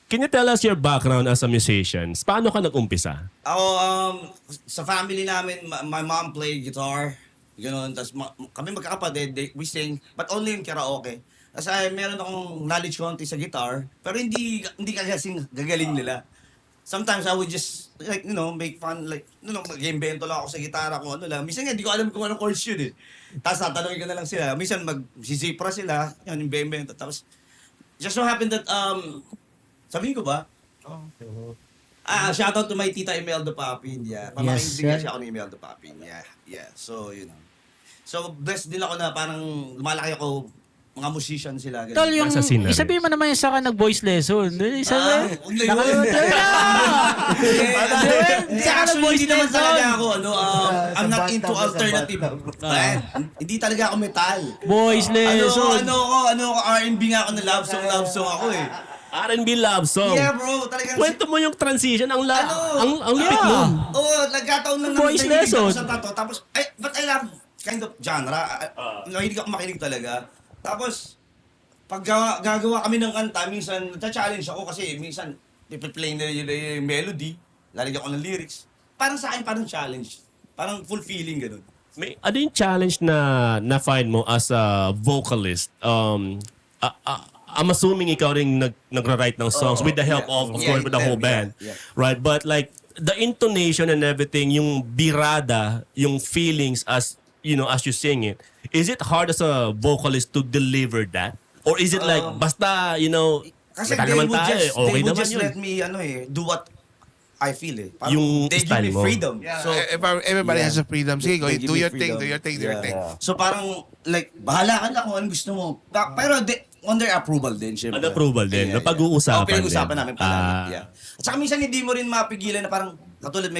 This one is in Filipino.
Can you tell us your background as a musician? Paano ka nag-umpisa? Ako, sa family namin, my mom played guitar. Ganoon. Tapos kami magkakapatid, we sing, but only in karaoke. Kasi meron akong knowledge konti sa guitar, pero hindi kasing gagaling nila. Sometimes I would just, like, make fun, like, mag-invento lang ako sa gitara kung ano lang. Minsan nga, di ko alam kung anong chords yun eh. Tapos tatanungin ko na lang sila. Minsan magsisipra sila, yun, invento. Tapos, just so happened that, sabihin ko ba? Shoutout to my tita Imelda Papin. Yeah. Pamakinig siya ako ni Imelda Papin. Yeah. So, So, blessed din ako na parang lumalaki ako, mga musician sila. Ganun. Tol, yung Nasa scene na rin. isabihin mo naman yung saka nag-voice lesson. Isabi, Huwag na yun. Saka nag-voice Hindi naman lesson. talaga ako, I'm not into alternative. Hindi talaga ako metal. Voice lesson. Ano ako, R&B nga ako na love song ako eh. R&B love song. Yeah bro, talagang... Kwento mo yung transition, ang lyric Yeah. nun. Oo, nagkataon lang Voice namin lesson. sa tato. Tapos, but I love kind of genre. Nahilig ako makinig talaga. Tapos, pag gagawa kami ng kanta, minsan, challenge ako kasi minsan, ipi-play na yung melody, lalagyan ko ng lyrics. Parang sa akin, parang challenge. Parang fulfilling, ganun. Ano yung challenge na find mo as a vocalist? I'm assuming ikaw rin nagra-write ng songs with the help of course, with the whole band. Yeah. Right? But like, the intonation and everything, yung birada, yung feelings as you sing it, is it hard as a vocalist to deliver that? Or is it like, basta, Kasi metal they naman would tayo, just, okay they would naman just yun. let me, do what I feel eh. Parang Yung they give style me mo. freedom. Yeah, So, everybody yeah. has a freedom. Sige, go, They give do me your thing, freedom. do your thing, do your thing. So parang, like, bahala ka na kung anong gusto mo. Pero under approval din, syempre. Under approval din. Napag-uusapan pinag-uusapan din. namin palagi. Yeah. At saka minsan hindi mo rin mapigilan na parang, katulad